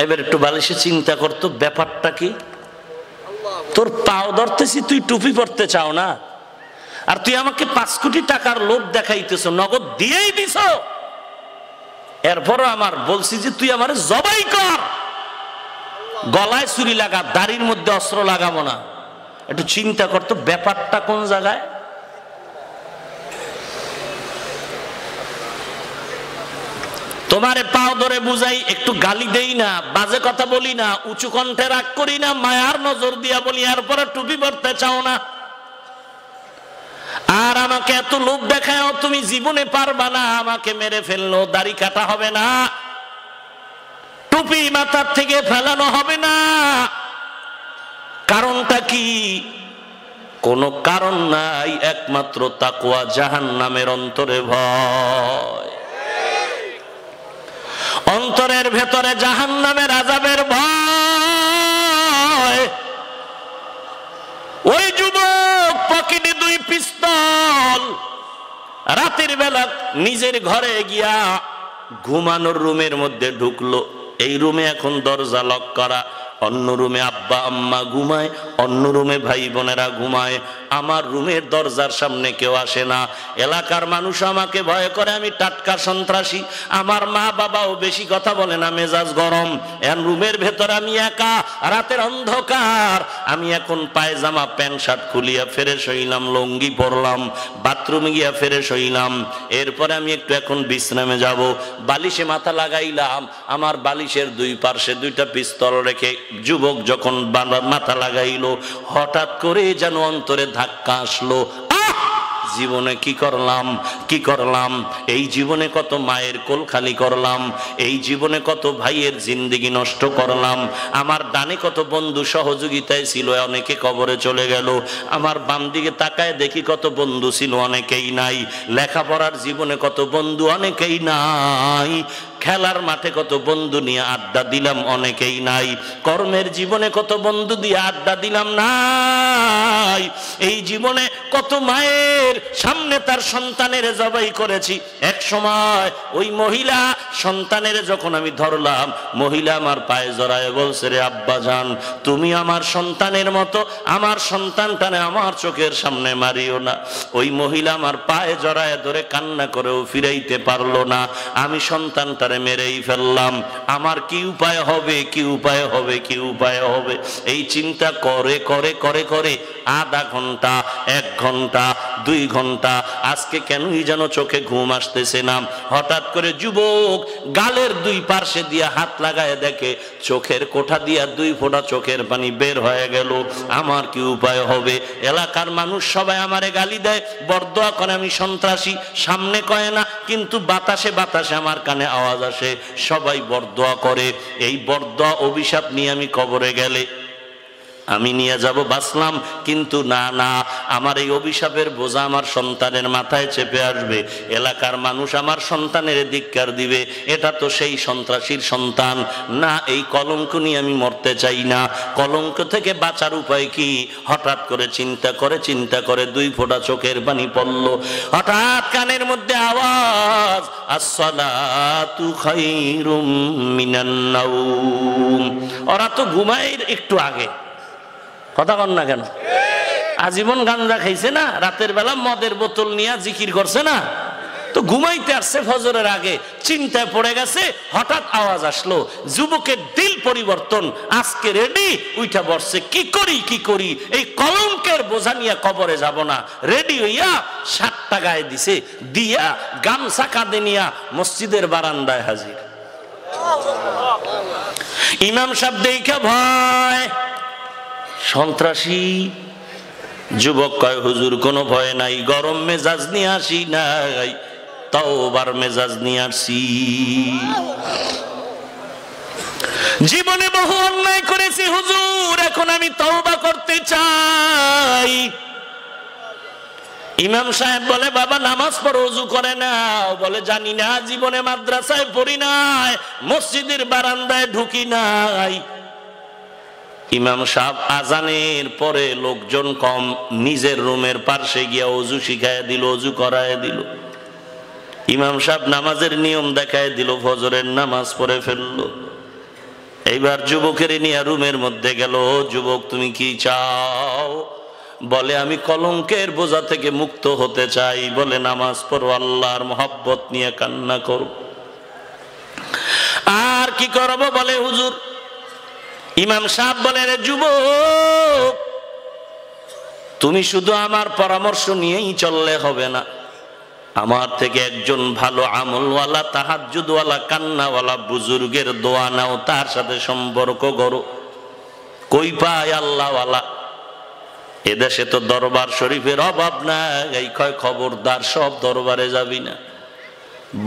এবার একটু বালিশে চিন্তা করতো ব্যাপারটা কি। তোর পাও ধরতেছি, তুই টুপি পরতে চাও না, আর তুই আমাকে 5 কোটি টাকার লোভ দেখাইতেছ, নগদ দিয়েই দিছ। এরপরও আমার বলছি যে তুই আমার জবাই কর, গলায় ছুরি লাগা, দাড়ির মধ্যে অস্ত্র লাগাবো না। একটু চিন্তা করতো ব্যাপারটা কোন জায়গায়। তোমারে পাও ধরে বুঝাই, একটু গালি দেই না, বাজে কথা বলি না, উঁচু কণ্ঠে রাগ করি না, মায়ার নজর দিয়া বলি, এরপরে টুপি পরতে চাও না। আর আমাকে এত লোভ দেখায়, তুমি জীবনে পারবা না, আমাকে মেরে ফেললো, দাড়ি কাটা হবে না, টুপি মাথার থেকে ফেলানো হবে না। কারণটা কি? কোনো কারণ নাই, একমাত্র তাকওয়া, জাহান্নামের অন্তরে ভয়, অন্তরের ভেতরে জাহান্নামের আযাবের ভয়। ওই যুবক পকেটে 2 পিস্তল, রাতের বেলা নিজের ঘরে গিয়া ঘুমানোর রুমের মধ্যে ঢুকলো। এই রুমে এখন দরজা লক করা, অন্য রুমে আব্বা আম্মা ঘুমায়, অন্য রুমে ভাই বোনেরা ঘুমায়, আমার রুমের দরজার সামনে কেউ আসে না। এলাকার মানুষ আমাকে ভয় করে, আমি টাটকা সন্ত্রাসী, আমার মা বাবাও বেশি কথা বলে না, মেজাজ গরম। এখন রুমের ভেতর আমি একা, রাতের অন্ধকার, আমি এখন পায়জামা প্যান্ট শার্ট খুলিয়া ফ্রেশ হইলাম, লুঙ্গি পরলাম, বাথরুমে গিয়া ফ্রেশ হইলাম, এরপরে আমি একটু এখন বিশ্রামে যাব, বালিশে মাথা লাগাইলাম, আমার বালিশের 2 পার্শ্বে 2টা পিস্তল রেখে যুবক যখন মাথা লাগাইলো, হঠাৎ করে যেন অন্তরে ধাক্কা আসলো, জীবনে কি করলাম, এই জীবনে কত মায়ের কোল খালি করলাম, এই জীবনে কত ভাইয়ের জিন্দেগি নষ্ট করলাম, আমার ডানে কত বন্ধু সহযোগিতায় ছিল, অনেকে কবরে চলে গেল, আমার বাম দিকে তাকায় দেখি কত বন্ধু ছিল, অনেকেই নাই, লেখাপড়ার জীবনে কত বন্ধু, অনেকেই নাই, খেলার মাঠে কত বন্ধু নিয়ে আড্ডা দিলাম, অনেকেই নাই। কর্মের জীবনে কত বন্ধু দিয়ে আড্ডা দিলাম, নাই। এই জীবনে কত মায়ের সামনে তার সন্তানের জবাই করেছি। এক সময় ওই মহিলা সন্তানের যখন আমি ধরলাম, মহিলা আমার পায়ে জড়ায় বলছে, রে আব্বা জান, তুমি আমার সন্তানের মতো, আমার সন্তানটানে আমার চোখের সামনে মারিও না। ওই মহিলা আমার পায়ে জড়ায় ধরে কান্না করেও ফিরাইতে পারলো না। আমি সন্তানটারে মেরেই ফেললাম। আমার কি উপায় হবে, কি উপায় হবে, কি উপায় হবে? এই চিন্তা করে করে করে করে আধা ঘন্টা, 1 ঘন্টা, 2 ঘন্টা, আজকে কেনই যেন চোখে ঘুম আসতেছে না। হঠাৎ করে যুবক গালের 2 পার্শ্বে দিয়ে হাত লাগায় দেখে চোখের কোঠা দিয়া 2 ফোঁটা চোখের পানি বের হয়ে গেল। আমার কি উপায় হবে? এলাকার মানুষ সবাই আমারে গালি দেয়, বরদোয়া করে আমি সন্ত্রাসী। সামনে কয় না, কিন্তু বাতাসে বাতাসে আমার কানে আওয়াজ আসে, সবাই বরদোয়া করে। এই বরদোয়া অভিশাপ নিয়ে আমি কবরে গেলে আমি নিয়ে যাব, বাঁচলাম। কিন্তু না না, আমার এই অভিশাপের বোঝা আমার সন্তানের মাথায় চেপে আসবে। এলাকার মানুষ আমার সন্তানের ধিক্কার দিবে, এটা তো সেই সন্ত্রাসীর সন্তান। না, এই কলঙ্ক নিয়ে আমি মরতে চাই না। কলঙ্ক থেকে বাঁচার উপায় কি? হঠাৎ করে চিন্তা করে 2 ফোঁটা চোখের পানি পড়ল। হঠাৎ কানের মধ্যে আওয়াজ, আসসালাতু খায়রুম মিনান নাওম। ওরা তো ঘুমায় একটু আগে, কথা কন না কেন? আজীবন গাঁজা খাইছে না, রাতের বেলা মদের বোতল নিয়ে জিকির করছে না, তো ঘুমাইতে আসছে ফজরের আগে, চিন্তায় পড়ে গেছে। হঠাৎ আওয়াজ আসলো, যুবকের দিল পরিবর্তন, আজকে রেডি, উইঠা বসছে। কি করি কি করি, এই কলঙ্কের বোঝা নিয়ে কবরে যাব না। রেডি হইয়া 7টা গায়ে দিছে, দিয়া গামছা কাঁধে নিয়া মসজিদের বারান্দায় হাজির। ইমাম সাহেব দেখা ভয়, সন্ত্রাসী। যুবক কয়, হুজুর কোনো ভয় নাই, গরম মেজাজ নিয়ে আসি নাই, তওবার মেজাজ নিয়ে আসি। জীবনে বহু অন্যায় করেছি হুজুর, এখন আমি তওবা করতে চাই। ইমাম সাহেব বলে, বাবা নামাজ পড়ো, ওযু করে নাও। বলে, জানি না, জীবনে মাদ্রাসায় পড়ি নাই, মসজিদের বারান্দায় ঢুকি নাই। ইমাম সাহেব আজানের পরে লোকজন কম, নিজের রুমের পাশে গিয়া ওযু শিখায় দিল, ওযু করায় দিল। ইমাম সাহেব নামাজের নিয়ম দেখায় দিল, ফজরের নামাজ পড়ে ফেললো। এইবার যুবকের নিয়ে রুমের মধ্যে গেল। যুবক, তুমি কি চাও? বলে, আমি কলঙ্কের বোঝা থেকে মুক্ত হতে চাই। বলে, নামাজ পড়ো, আল্লাহর মহব্বত নিয়ে কান্না করো। আর কি করব? বলে, হুজুর। ইমাম সাহেব বলে, রে যুবক, তুমি শুধু আমার পরামর্শ নিয়েই চললে হবে না, আমার থেকে একজন ভালো আমলওয়ালা, তাহাজ্জুদওয়ালা, কান্নাওয়ালা বুজুর্গের দোয়া নাও, তার সাথে সম্পর্ক করো। কই পায় আল্লাহওয়ালা? এদেশে তো দরবার শরীফের অভাব নাই। কয়, খবরদার, সব দরবারে যাবি না।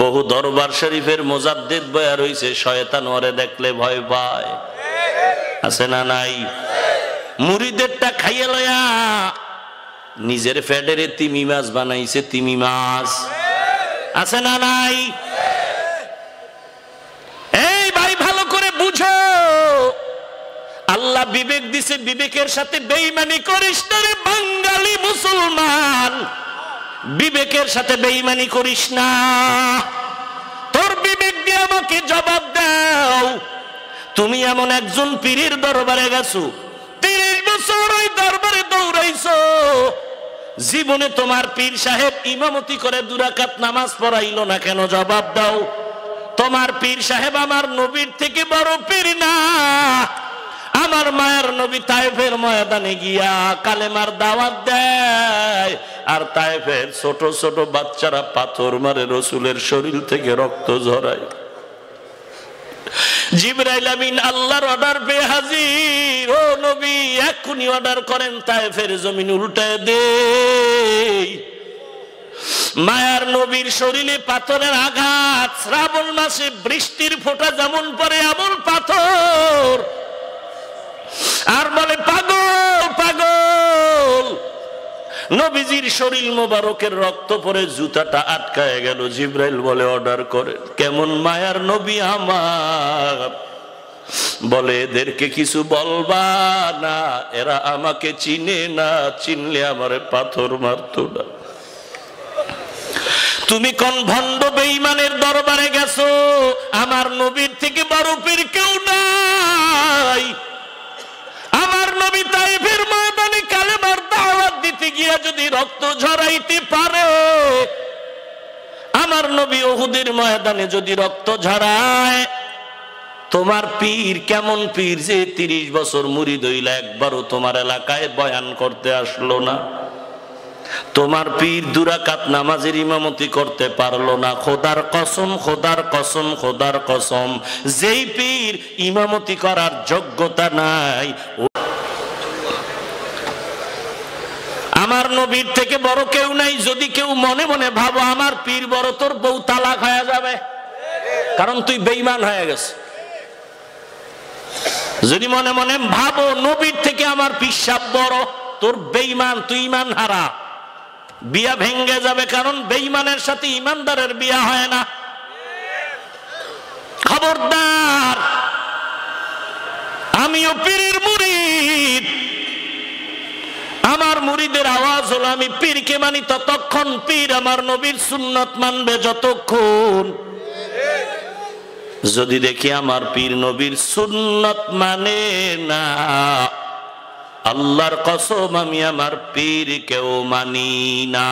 বহু দরবার শরীফের মুজাদ্দিদ বয়া রইছে, শয়তান ওরে দেখলে ভয় পায়। আছে না নাই? মুরিদেরটা খাইয়ে লয়া নিজের ফেডেরে তিমি মাছ বানাইছে, তিমি মাছ। আছে না নাই? এই ভাই, ভালো করে বুঝো, আল্লাহ বিবেক দিছে, বিবেকের সাথে বেঈমানি করিস না রে বাঙালি মুসলমান। বিবেকের সাথে বেঈমানি করিস না। তোর বিবেক দিয়ে আমাকে জবাব দাও। তুমি এমন একজন পীরের দরবারে গেছো, 30 বছর ওই দরবারে দৌড়াইছো, জীবনে তোমার পীর সাহেব ইমামতি করে 2 রাকাত নামাজ পড়াইলো না কেন? জবাব দাও। তোমার পীর সাহেব আমার নবীর থেকে বড় পীর না। আমার মায়ের নবী তায়েফের ময়দানে গিয়া কালেমার দাওয়াত দেয়, আর তায়েফের ছোট ছোট বাচ্চারা পাথর মারে, রাসূলের শরীর থেকে রক্ত ঝরায়। জিবরাইল আমিন আল্লাহর অর্ডার পেয়ে হাজির। ও নবী, এক্ষুনি অর্ডার করেন, তায়েফের জমিন উল্টায় দে। মায়ার নবীর শরীরে পাথরের আঘাত, শ্রাবণ মাসে বৃষ্টির ফোঁটা যেমন পড়ে এমন পাথর। আর বলে, পাগল পাগল, নবীজির শরীর মোবারকের রক্ত পরে জুতাটা আটকায় গেল। জিব্রাইল বলে অর্ডার করে, কেমন মায়ার নবী আমার, বলে এদেরকে কিছু বলবা না, এরা আমাকে চিনে না, চিনলে আমারে পাথর মারতো না। তুমি কোন ভণ্ড বেঈমানের দরবারে গেছো? আমার নবীর থেকে বড় পীর কেউ নাই। আমার নবী তাইফের ময়দানে কালেমার দাওয়াত দিতে গিয়া যদি রক্ত ঝরাইতে পারে, আমার নবী উহুদের ময়দানে যদি রক্ত ঝরায়, তোমার পীর কেমন পীর যে 30 বছর মুরিদ হইলা একবারও তোমার এলাকায় বয়ান করতে আসলো না? তোমার পীর দুরাকাত নামাজের ইমামতি করতে পারলো না। খোদার কসম, খোদার কসম, খোদার কসম, যেই পীর ইমামতি করার যোগ্যতা নাই, আমার নবীর থেকে বড় কেউ নাই। যদি কেউ মনে মনে ভাবো আমার পীর বড়, তোর বউ তালাক হয়ে যাবে, কারণ তুই বেঈমান হয়ে গেছে। যদি মনে মনে ভাবো নবীর থেকে আমার পিসাব বড়, তোর বেঈমান, তুই ঈমান হারা, বিয়া ভেঙ্গে যাবে, কারণ বেঈমানের সাথে ঈমানদারের বিয়া হয় না। খবরদার, আমিও পীরের মুরিদ। আমার মুরিদের আওয়াজ হলো আমি পীরকে মানি ততক্ষণ, পীর আমার নবীর সুন্নত মানবে যতক্ষণ। যদি দেখি আমার পীর নবীর সুন্নত মানে না, আল্লাহর কসম আমি আমার পীর কেউ মানি না।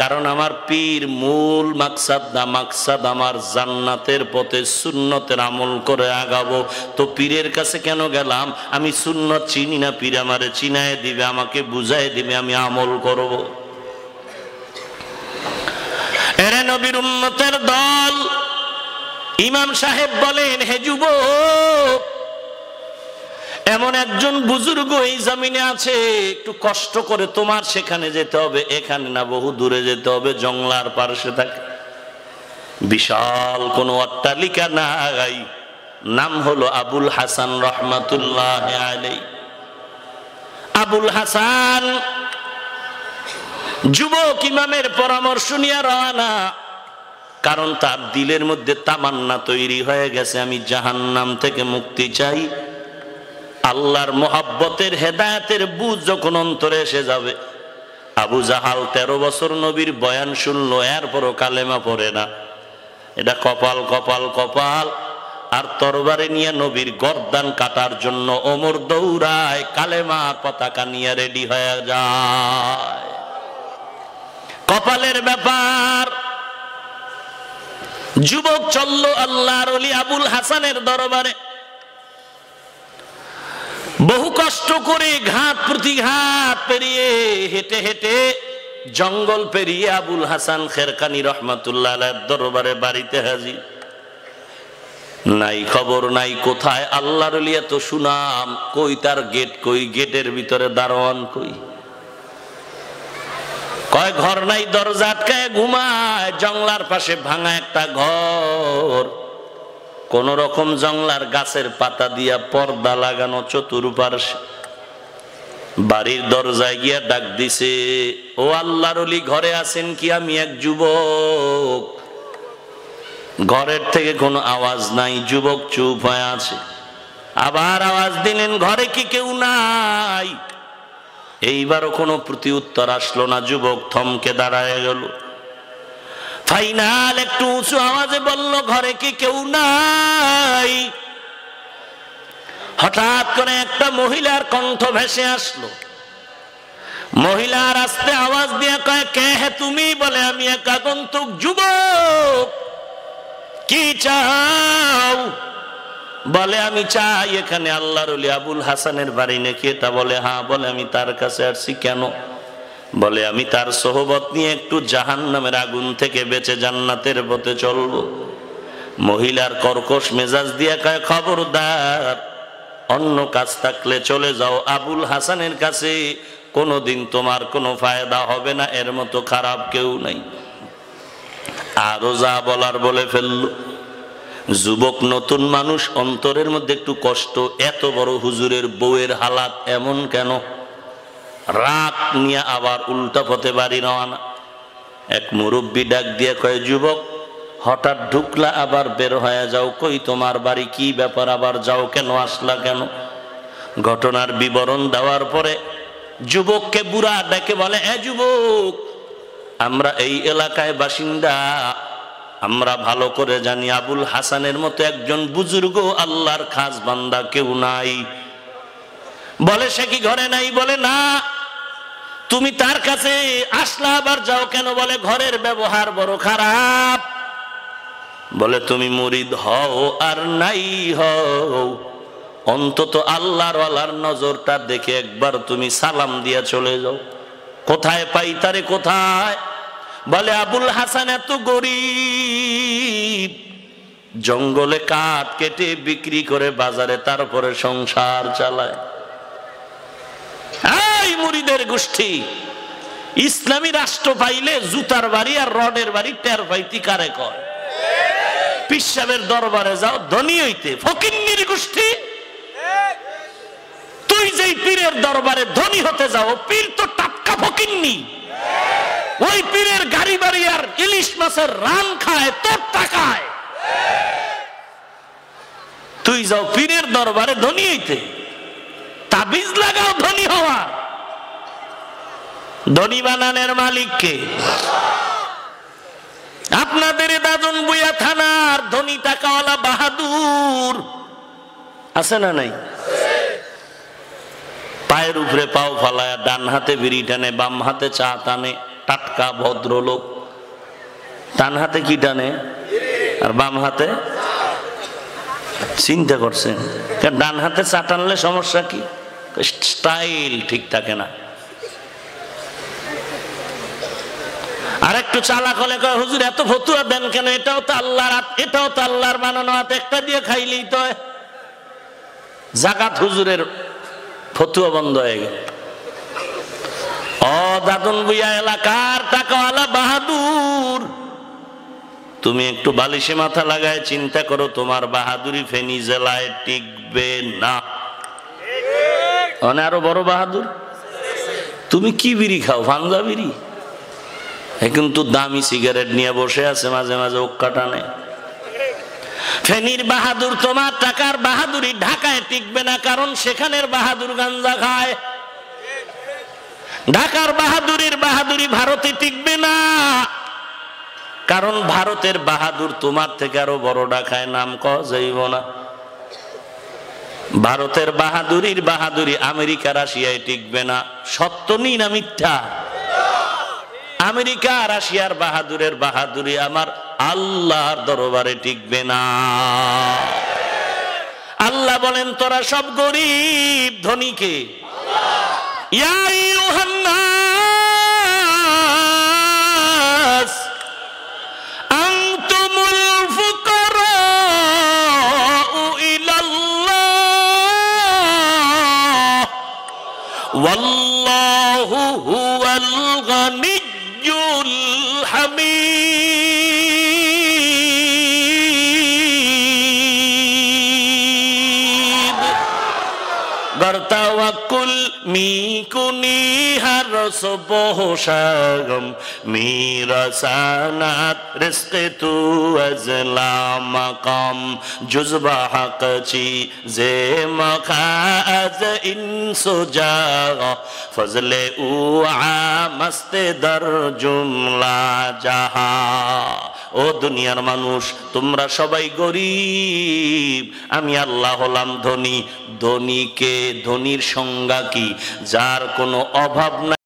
কারণ আমার পীর মূল মাকসাদ না, মাকসাদ আমার জান্নাতের পথে সুন্নতের আমল করে আগাবো। তো পীরের কাছে কেন গেলাম? আমি সুন্নত চিনি না, পীর আমারে চিনায় দিবে, আমাকে বুঝাই দিবে, আমি আমল করব। এরে নবীর উম্মতের দল, ইমাম সাহেব বলেন, হে যুবক, এমন একজন বুজুর্গ এই জমিনে আছে, একটু কষ্ট করে তোমার সেখানে যেতে হবে, এখানে না, বহু দূরে যেতে হবে, জংলার পার্শ্বে থাকে, বিশাল কোন অট্টালিকা নাই, নাম হলো আবুল হাসান রহমাতুল্লাহ আলাইহি। আবুল হাসান যুবক ইমামের পরামর্শ নিয়ে রওনা, কারণ তার দিলের মধ্যে তামান্না তৈরি হয়ে গেছে, আমি জাহান্নাম থেকে মুক্তি চাই। আল্লাহর মোহাব্বতের হেদায়েতের বুঝ যখন অন্তরে এসে যাবে, আবু জাহাল 13 বছর নবীর বয়ান শুনলো, এরপরও কালেমা পড়ে না। এটা কপাল, কপাল, কপাল। আর তরবারে নিয়ে নবীর গর্দান কাটার জন্য ওমর দৌড়ায়, কালেমার পতাকা নিয়ে রেডি হয়ে যায়। কপালের ব্যাপার। যুবক চলল আল্লাহর ওলি আবুল হাসানের দরবারে, বহু কষ্ট করে ঘাট প্রতিঘাট পেরিয়ে, হেঁটে হেঁটে জঙ্গল পেরিয়ে আবুল হাসান খেরকানি রহমাতুল্লাহ আলাইহির দরবারে বাড়িতে হাজির। নাই খবর নাই কোথায় আল্লাহর ওলি, এত সুনাম, কই তার গেট, কই গেটের ভিতরে দারোয়ান কই? কয় ঘর নাই, দরজা আটকায় ঘুমায়, জংলার পাশে ভাঙা একটা ঘর, কোন রকম জংলার গাছের পাতা দিয়া পর্দা লাগানো চতুর্পার্শ্বে। বাড়ির দরজায় গিয়া ডাক দিছে, ও আল্লাহর ওলি, ঘরে আছেন কি? আমি এক যুবক। ঘরের থেকে কোনো আওয়াজ নাই, যুবক চুপ হয়ে আছে। আবার আওয়াজ দিলেন, ঘরে কি কেউ নাই? এইবারও কোনো প্রতি উত্তর আসলো না, যুবক থমকে দাঁড়ায় গেল। ফাইনাল একটু উঁচু আওয়াজে বলল, ঘরে কি কেউ নাই? হঠাৎ করে একটা মহিলার কণ্ঠ ভেসে আসলো। মহিলার আস্তে আওয়াজ দিয়ে কয়, কে হে তুমি? বলে, আমি এক আগন্তুক যুবক, কি চাও? বলে, আমি চাই এখানে আল্লাহর ওলি আবুল হাসানের বাড়ি নাকি এটা? বলে, হ্যাঁ। বলে, আমি তার কাছে আসছি। কেন? বলে, আমি তার সোহবত নিয়ে একটু জাহান্নামের আগুন থেকে বেঁচে জান্নাতের পথে চলবো। মহিলার কর্কশ মেজাজ দিয়ে কয়, খবরদার, অন্য কাজ থাকলে চলে যাও, আবুল হাসানের কাছে কোনোদিন তোমার কোনো ফায়দা হবে না, এর মতো খারাপ কেউ নাই। আরো যা বলার বলে ফেলল। যুবক, নতুন মানুষ, অন্তরের মধ্যে একটু কষ্ট, এত বড় হুজুরের বউয়ের হালাত এমন কেন? রাগ নিয়ে আবার উল্টা পথে বাড়ি রওনা। এক মুরব্বী ডাক দিয়ে কয়, যুবক হঠাৎ ঢুকলা আবার বের হয়ে যাও, কই তোমার বাড়ি, কি ব্যাপার, আবার যাও কেন, আসলা কেন? ঘটনার বিবরণ দেওয়ার পরে যুবককে বুড়া ডেকে বলে, এ যুবক, আমরা এই এলাকায় বাসিন্দা, আমরা ভালো করে জানি আবুল হাসানের মতো একজন বুজুর্গ আল্লাহর খাস বান্দা কেউ নাই। বলে, সে কি ঘরে নাই? বলে, না। তুমি তার কাছে আসলা আবার যাও কেন? বলে, ঘরের ব্যবহার বড় খারাপ। বলে, তুমি মুরিদ হও আর নাই হও, অন্তত আল্লাহর ওয়ালার নজরটা দেখে একবার তুমি সালাম দিয়া চলে যাও। কোথায় পাই তারে, কোথায়? বলে, আবুল হাসান এত গরিব, জঙ্গলে কাঠ কেটে বিক্রি করে বাজারে তারপরে সংসার চালায়। এই মুরিদের গোষ্ঠী, ইসলামী রাষ্ট্র পাইলে জুতার বাড়ি আর রডের বাড়ি টের পাইতি কারে কয়? পীর সাহেবের দরবারে যাও ধনী হইতে, ফকিন্নির গোষ্ঠী। তুই যেই পীরের দরবারে ধনী হতে যাও, পীর তো টাটকা ফকিন্নি। ওই পীরের গাড়ি বাড়ি আর ইলিশ মাছের রান খায় তোর টাকায়। তুই যাও পীরের দরবারে ধনী হইতে, তাবিজ লাগাও ধনী হওয়া। ধনী বানানের মালিককে? আপনাদের দাদন বুয়া থানার ধনী টাকাওয়ালা বাহাদুর আছে না নাই? পায়ের উপরে পাও ফালায়, ডান হাতে বিড়ি টানে, বাম হাতে চা টানে, টাটকা ভদ্রলোক। ডান হাতে কি টানে আর বাম হাতে? চিন্তা করছেন? ডান হাতে চা টানলে সমস্যা কি? স্টাইল ঠিক থাকে না। আর একটু চালাক হলে কয়, হুজুর এত ফতুয়া দেন কেন? এটাও তো আল্লাহর, এটাও তো আল্লাহর বানানো হাত, একটা দিয়ে খাইলেই তো। জাকাত হুজুরের ফতুয়া বন্ধ হয়ে গেল। ও দাদন বুয়া এলাকার টাকাওয়ালা বাহাদুর, তুমি একটু বালিশে মাথা লাগায় চিন্তা করো, তোমার বাহাদুরি ফেনী জেলায় টিকবে না। আরো বড় বাহাদুর, তুমি কি বিড়ি খাও? ভাঙ্গা বিড়ি। কিন্তু দামি সিগারেট নিয়ে বসে আছে, মাঝে মাঝে ওক্কা টানে। ফেনীর বাহাদুর, তোমার টাকার বাহাদুরি ঢাকায় টিকবে না, কারণ সেখানের বাহাদুর গাঞ্জা খায়। ঢাকার বাহাদুরির বাহাদুরি ভারতে টিকবে না, কারণ ভারতের বাহাদুর তোমার থেকে আরো বড় ঢাকায় নাম কওয়া যাইব না। ভারতের বাহাদুরির বাহাদুরি আমেরিকা রাশিয়ায় টিকবে না। সত্য নি না মিথ্যা? আমেরিকা রাশিয়ার বাহাদুরের বাহাদুরি আমার আল্লাহর দরবারে টিকবে না। আল্লাহ বলেন, তোরা সব গরিব, ধনীকে ইয়া আইয়ুহান নাস আনতুমুল ফুকারাউ ইলাল্লাহ ওয়াল্লাহু হুয়াল গানিয়্যুল হামিদ। গরতাওয়াক্কুল মিকুনি হারস বহশাগম মিরাসানাত রিজকে তু আজলা মাকাম জুজবা হাকচি জে মখাজ ইনসুজা ফজলে উ আমস্তে দর জুমলা জাহা। ও দুনিয়ার মানুষ, তোমরা সবাই গরিব, আমি আল্লাহ হলাম ধনী। ধনীকে, ধনীর সংজ্ঞা কি? যার কোনো অভাব নাই।